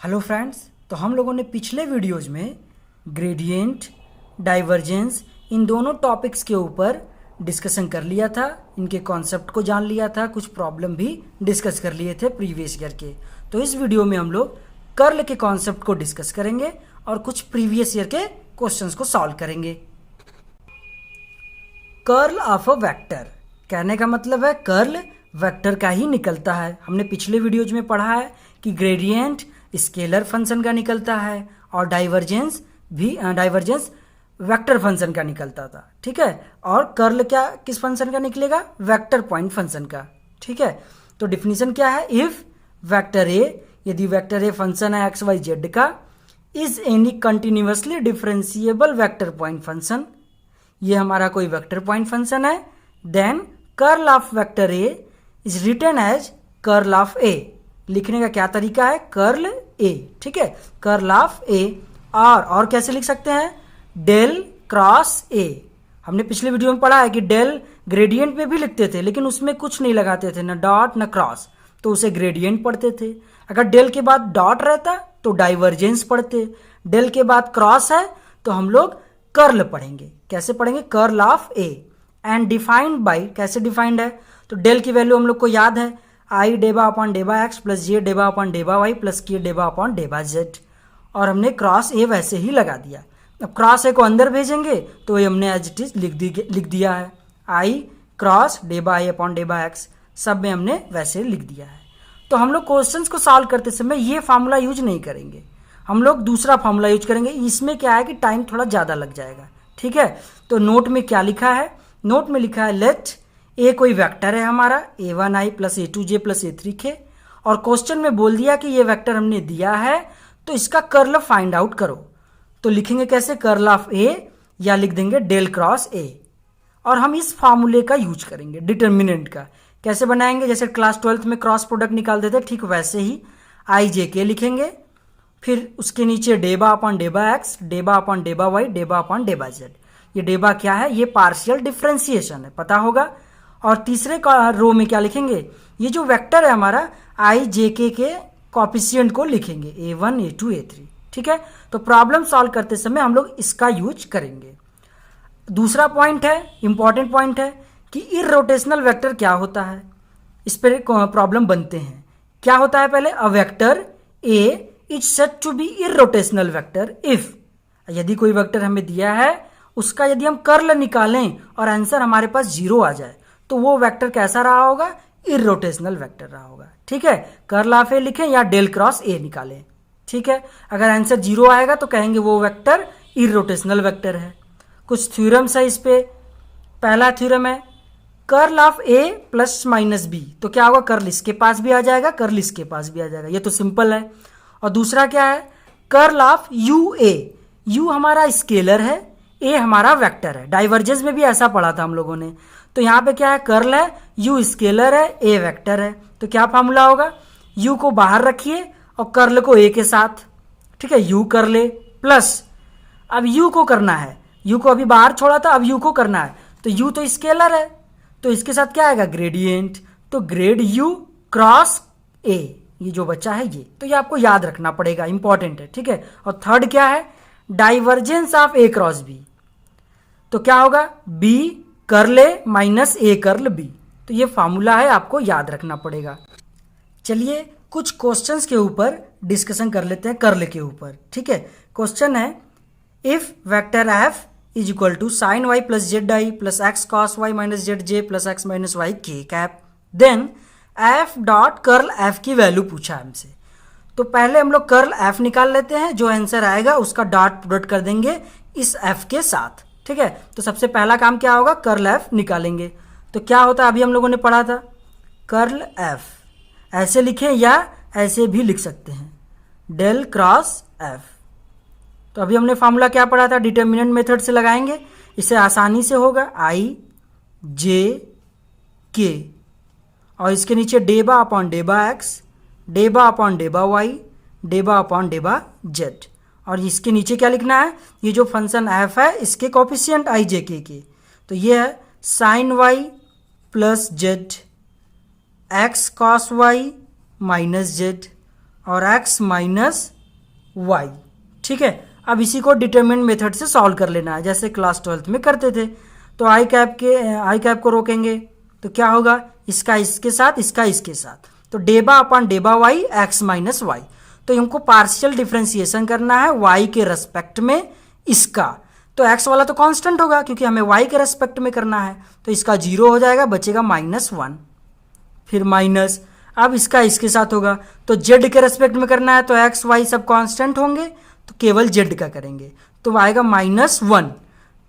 Hello friends, तो हम लोगों ने पिछले वीडियोज में ग्रेडियंट, डाइवर्जेंस इन दोनों टॉपिक्स के ऊपर डिस्कशन कर लिया था। इनके कॉन्सेप्ट को जान लिया था, कुछ प्रॉब्लम भी डिस्कस कर लिए थे प्रीवियस ईयर के। तो इस वीडियो में हम लोग कर्ल के कॉन्सेप्ट को डिस्कस करेंगे और कुछ प्रीवियस ईयर के क्वेश्चंस को सॉल्व करेंगे। कर्ल ऑफ अ वेक्टर, कहने का मतलब है कर्ल वेक्टर का ही निकलता है। हमने पिछले वीडियोज में पढ़ा है कि ग्रेडियंट स्केलर फंक्शन का निकलता है और डाइवर्जेंस वेक्टर फंक्शन का निकलता था, ठीक है। और कर्ल क्या किस फंक्शन का निकलेगा? वेक्टर पॉइंट फंक्शन का, ठीक है। तो डिफिनीशन क्या है? इफ वेक्टर ए, यदि वेक्टर ए फंक्शन है एक्स वाई जेड का, is any continuously differentiable vector point function, ये हमारा कोई वेक्टर पॉइंट फंक्शन है, then curl of vector A is written as curl of A. लिखने का क्या तरीका है? कर्ल ए, ठीक है, कर्ल ऑफ ए। और कैसे लिख सकते हैं? Del cross A. हमने पिछले वीडियो में पढ़ा है कि डेल ग्रेडियंट में भी लिखते थे, लेकिन उसमें कुछ नहीं लगाते थे, ना डॉट ना क्रॉस, तो उसे ग्रेडियंट पढ़ते थे। अगर डेल के बाद डॉट रहता तो डाइवर्जेंस पढ़ते। डेल के बाद क्रॉस है तो हम लोग कर्ल पढ़ेंगे। कैसे पढ़ेंगे? Curl of A. And defined by, कैसे डिफाइंड है? तो डेल की वैल्यू हम लोग को याद है, आई डेबा अपॉन डेबा एक्स प्लस जे डेबा अपॉन डेबा वाई प्लस के डेबा अपॉन डेबा जेड। और हमने क्रॉस ए वैसे ही लगा दिया। अब क्रॉस ए को अंदर भेजेंगे तो ये हमने एज इट इज लिख दिया है, आई क्रॉस डेबा आई अपॉन डेबा एक्स, सब में हमने वैसे लिख दिया है। तो हम लोग क्वेश्चंस को सॉल्व करते समय ये फार्मूला यूज नहीं करेंगे, हम लोग दूसरा फार्मूला यूज करेंगे। इसमें क्या है कि टाइम थोड़ा ज़्यादा लग जाएगा, ठीक है। तो नोट में क्या लिखा है? नोट में लिखा है लेट ए कोई वेक्टर है हमारा, a1 i plus a2j plus a3 k, और क्वेश्चन में बोल दिया कि ये वेक्टर हमने दिया है तो इसका कर्ल फाइंड आउट करो। तो लिखेंगे कैसे? कर्ल ऑफ ए, या लिख देंगे डेल क्रॉस ए। और हम इस फार्मूले का यूज करेंगे डिटर्मिनेंट का। कैसे बनाएंगे? जैसे क्लास 12th में क्रॉस प्रोडक्ट निकालते थे, ठीक वैसे ही आई जे के लिखेंगे, फिर उसके नीचे डेबा अपॉन डेबा एक्स, डेबा अपॉन डेबा वाई, डेबा अपॉन डेबा जेड। ये डेबा क्या है? ये पार्शियल डिफरेंशिएशन है, पता होगा। और तीसरे रो में क्या लिखेंगे? ये जो वेक्टर है हमारा आई जे के कॉफिशिएंट को लिखेंगे, a1 a2 a3, ठीक है। तो प्रॉब्लम सॉल्व करते समय हम लोग इसका यूज करेंगे। दूसरा पॉइंट है, इंपॉर्टेंट पॉइंट है कि इररोटेशनल वेक्टर क्या होता है। इस पर प्रॉब्लम बनते हैं। क्या होता है? पहले a vector A is said to be irrotational vector if, यदि कोई वेक्टर हमें दिया है उसका यदि हम कर्ल निकालें और आंसर हमारे पास 0 आ जाए तो वो वेक्टर कैसा रहा होगा? इररोटेशनल वेक्टर रहा होगा, ठीक है। कर्ल ऑफ ए लिखें या डेल क्रॉस ए निकालें, ठीक है। अगर आंसर 0 आएगा तो कहेंगे वो वेक्टर इररोटेशनल वेक्टर है। कुछ थ्योरम्स है इस पे। पहला थ्योरम है curl of A plus minus B, तो क्या होगा? कर्ल इसके पास भी आ जाएगा, कर्ल इसके पास भी आ जाएगा, ये तो सिंपल है। और दूसरा क्या है? Curl of U A, you हमारा स्केलर है, ए हमारा वेक्टर है। डाइवर्जेंस में भी ऐसा पढ़ा था हम लोगों ने। तो यहाँ पे क्या है? कर्ल है, यू स्केलर है, ए वेक्टर है, तो क्या फॉर्मूला होगा? यू को बाहर रखिए और कर्ल को ए के साथ, ठीक है, यू कर ले प्लस, अब यू को करना है, यू को अभी बाहर छोड़ा था, अब यू को करना है, तो यू तो स्केलर है तो इसके साथ क्या आएगा? ग्रेडियंट, तो ग्रेड यू क्रॉस ए, ये जो बच्चा है ये, तो ये आपको याद रखना पड़ेगा, इंपॉर्टेंट है, ठीक है। और थर्ड क्या है? Divergence of A cross B, तो क्या होगा? B curl A minus A curl B, तो ये फार्मूला है, आपको याद रखना पड़ेगा। चलिए कुछ क्वेश्चंस के ऊपर डिस्कशन कर लेते हैं कर्ल के ऊपर, ठीक है। क्वेश्चन है if vector F is equal to sine Y plus Z I plus X cos Y minus Z J plus X minus Y K cap, then F dot curl F की value पूछा हमसे। तो पहले हम लोग curl F निकाल लेते हैं, जो आंसर आएगा उसका डॉट प्रोडक्ट कर देंगे इस एफ के साथ, ठीक है। तो सबसे पहला काम क्या होगा? कर्ल एफ निकालेंगे। तो क्या होता है? अभी हम लोगों ने पढ़ा था कर्ल एफ, ऐसे लिखें या ऐसे भी लिख सकते हैं, डेल क्रॉस एफ। तो अभी हमने फार्मूला क्या पढ़ा था? डिटर्मिनेंट मेथड से लगाएंगे, इसे आसानी से होगा आई जे के, और इसके नीचे डेबा अपॉन डेबा एक्स, डेबा अपॉन डेबा वाई, डेबा अपॉन डेबा जेड। और इसके नीचे क्या लिखना है? ये जो फंक्शन एफ है इसके कोफिशिएंट आई जे के, तो ये है sine Y plus Z X cos Y minus Z, और x माइनस वाई। ठीक है, अब इसी को डिटरमिनेंट मेथड से सॉल्व कर लेना है जैसे क्लास 12th में करते थे। तो आई कैप को रोकेंगे तो क्या होगा, इसका इसके साथ, इसका इसके साथ, तो डेबा अपॉन डेबा वाई एक्स माइनस वाई। तो हमको पार्शियल डिफ्रेंसिएशन करना है वाई के रेस्पेक्ट में इसका, तो एक्स वाला तो कांस्टेंट होगा क्योंकि हमें वाई के रेस्पेक्ट में करना है, तो इसका 0 हो जाएगा, बचेगा -1, फिर माइनस, अब इसका इसके साथ होगा, तो जेड के रेस्पेक्ट में करना है तो एक्स वाई सब कांस्टेंट होंगे, तो केवल जेड का करेंगे तो आएगा -1,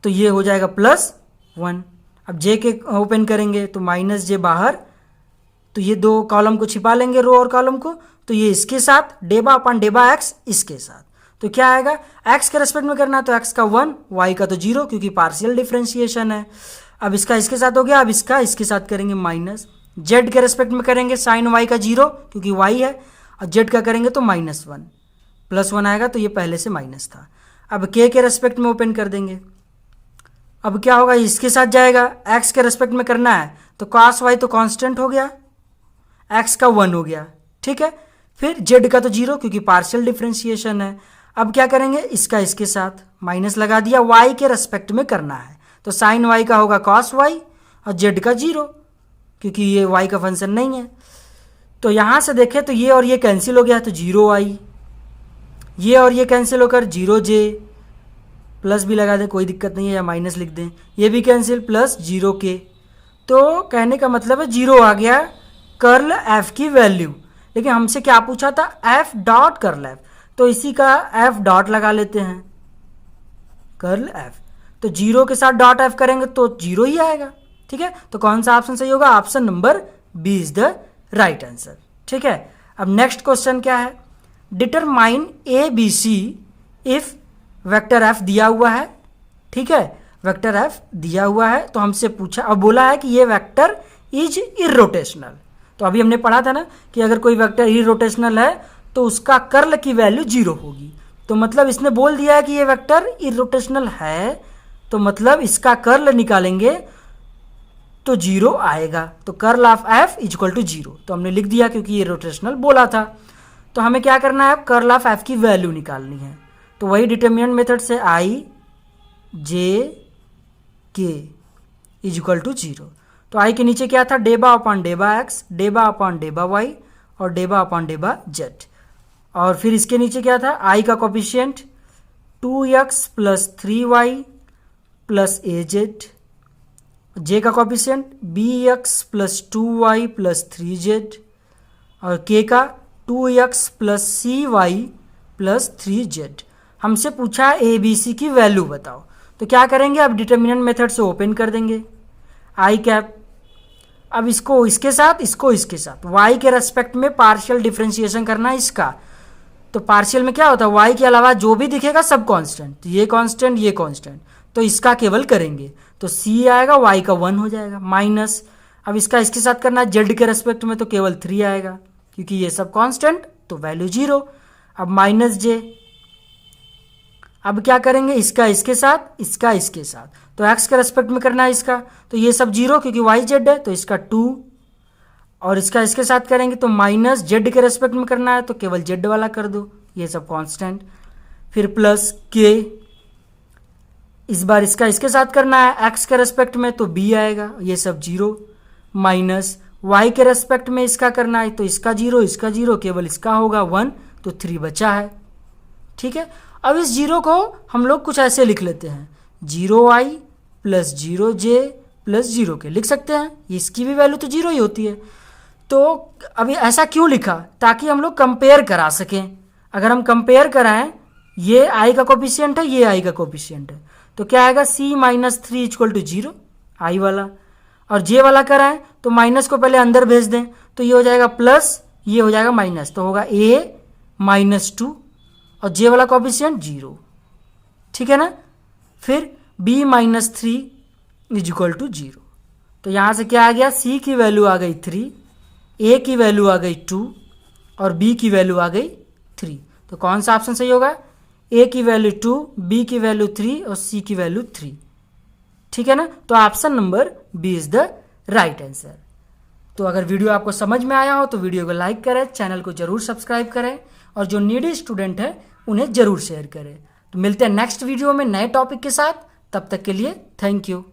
तो ये हो जाएगा +1। अब जे के ओपन करेंगे तो -j बाहर, तो ये दो कॉलम को छिपा लेंगे, रो और कॉलम को, तो ये इसके साथ डेबा अपॉन डेबा एक्स इसके साथ, तो क्या आएगा, एक्स के रेस्पेक्ट में करना है तो एक्स का 1, वाई का तो 0 क्योंकि पार्शियल डिफ्रेंशिएशन है। अब इसका इसके साथ हो गया, अब इसका इसके साथ करेंगे माइनस, जेड के रेस्पेक्ट में करेंगे साइन वाई का 0 क्योंकि वाई है, और जेड का करेंगे तो -1, +1 आएगा, तो ये पहले से माइनस था। अब के रेस्पेक्ट में ओपन कर देंगे, अब क्या होगा, इसके साथ जाएगा, एक्स के रेस्पेक्ट में करना है तो cos वाई तो कांस्टेंट हो गया, एक्स का 1 हो गया। ठीक है, फिर जेड का तो 0 क्योंकि पार्शियल डिफ्रेंशिएशन है। अब क्या करेंगे, इसका इसके साथ माइनस लगा दिया, वाई के रेस्पेक्ट में करना है तो साइन वाई का होगा cos वाई और जेड का 0 क्योंकि ये वाई का फंक्शन नहीं है। तो यहाँ से देखें तो ये और ये कैंसिल हो गया, तो 0 वाई, ये और ये कैंसिल होकर 0j, प्लस भी लगा दें कोई दिक्कत नहीं है, या माइनस लिख दें, ये भी कैंसिल, प्लस 0k। तो कहने का मतलब है 0 आ गया कर्ल एफ की वैल्यू, लेकिन हमसे क्या पूछा था, एफ डॉट कर्ल एफ, तो इसी का एफ डॉट लगा लेते हैं, कर्ल एफ, तो 0 के साथ डॉट एफ करेंगे तो 0 ही आएगा। ठीक है, तो कौन सा ऑप्शन सही होगा, option number B is the right answer. ठीक है, अब नेक्स्ट क्वेश्चन क्या है, determine A B C if vector F दिया हुआ है। ठीक है, वेक्टर एफ दिया हुआ है, तो हमसे पूछा, अब बोला है कि ये वेक्टर इज इरोटेशनल। तो अभी हमने पढ़ा था ना कि अगर कोई वेक्टर इरोटेशनल है तो उसका कर्ल की वैल्यू 0 होगी, तो मतलब इसने बोल दिया है कि ये वेक्टर इरोटेशनल है, तो मतलब इसका कर्ल निकालेंगे तो 0 आएगा, तो curl of F is equal to 0, तो हमने लिख दिया क्योंकि ये रोटेशनल बोला था। तो हमें क्या करना है, कर्ल ऑफ एफ की वैल्यू निकालनी है, तो वही डिटरमिनेंट मेथड से आई जे के इज इक्वल टू 0। तो आई के नीचे क्या था, डेबा अपॉन डेबा एक्स, डेबा अपॉन डेबा वाई और डेबा अपॉन डेबा जेड, और फिर इसके नीचे क्या था, आई का कोफिशिएंट 2x + 3y + az, जे का कोफिशिएंट bx + 2y + 3z, और के का 2x + cy + 3z। हमसे पूछा है ए बी सी की वैल्यू बताओ, तो क्या करेंगे, अब डिटरमिनेंट मेथड से ओपन कर देंगे आई कैप, अब इसको इसके साथ, इसको इसके साथ, y के रेस्पेक्ट में पार्शियल डिफ्रेंशिएशन करना है इसका, तो पार्शियल में क्या होता है, y के अलावा जो भी दिखेगा सब कांस्टेंट, तो ये कांस्टेंट, ये कांस्टेंट, तो इसका केवल करेंगे तो c आएगा, y का 1 हो जाएगा, माइनस, अब इसका इसके साथ करना है z के रेस्पेक्ट में तो केवल 3 आएगा क्योंकि ये सब कांस्टेंट, तो वैल्यू 0, अब -j, अब क्या करेंगे, इसका इसके साथ, इसका इसके साथ, तो x के रेस्पेक्ट में करना है इसका, तो ये सब 0 क्योंकि y z है तो इसका 2, और इसका इसके साथ करेंगे तो -z के रेस्पेक्ट में करना है तो केवल z वाला कर दो, ये सब कांस्टेंट, फिर प्लस k, इस बार इसका इसके साथ करना है x के रेस्पेक्ट में तो b आएगा, ये सब 0, माइनस y के रेस्पेक्ट में इसका करना है तो इसका 0, इसका 0, केवल इसका होगा 1, तो 3 बचा है। ठीक है, अब इस 0 को हम लोग कुछ ऐसे लिख लेते हैं, 0y + 0j + 0k लिख सकते हैं, इसकी भी वैल्यू तो 0 ही होती है। तो अभी ऐसा क्यों लिखा, ताकि हम लोग कंपेयर करा सकें, अगर हम कंपेयर कराएं, ये i का कोफिशिएंट है, ये i का कोफिशिएंट है, तो क्या आएगा, c - 3 = 0 i वाला, और j वाला कराएं तो माइनस को पहले अंदर भेज दें तो ये हो जाएगा प्लस, ये हो जाएगा माइनस, तो होगा a - 2 और j वाला कोफिशिएंट 0। ठीक है ना, फिर b - 3 = 0, तो यहाँ से क्या आ गया, c की वैल्यू आ गई 3, a की वैल्यू आ गई 2 और b की वैल्यू आ गई 3, तो कौन सा ऑप्शन सही होगा, a की वैल्यू 2, b की वैल्यू 3 और c की वैल्यू 3। ठीक है ना, तो option number B is the right answer. तो अगर वीडियो आपको समझ में आया हो तो वीडियो को लाइक करें, चैनल को जरूर सब्सक्राइब करें और जो नीडी स्टूडेंट है उन्हें जरूर शेयर करें। तो मिलते हैं नेक्स्ट वीडियो में नए टॉपिक के साथ, तब तक के लिए थैंक यू।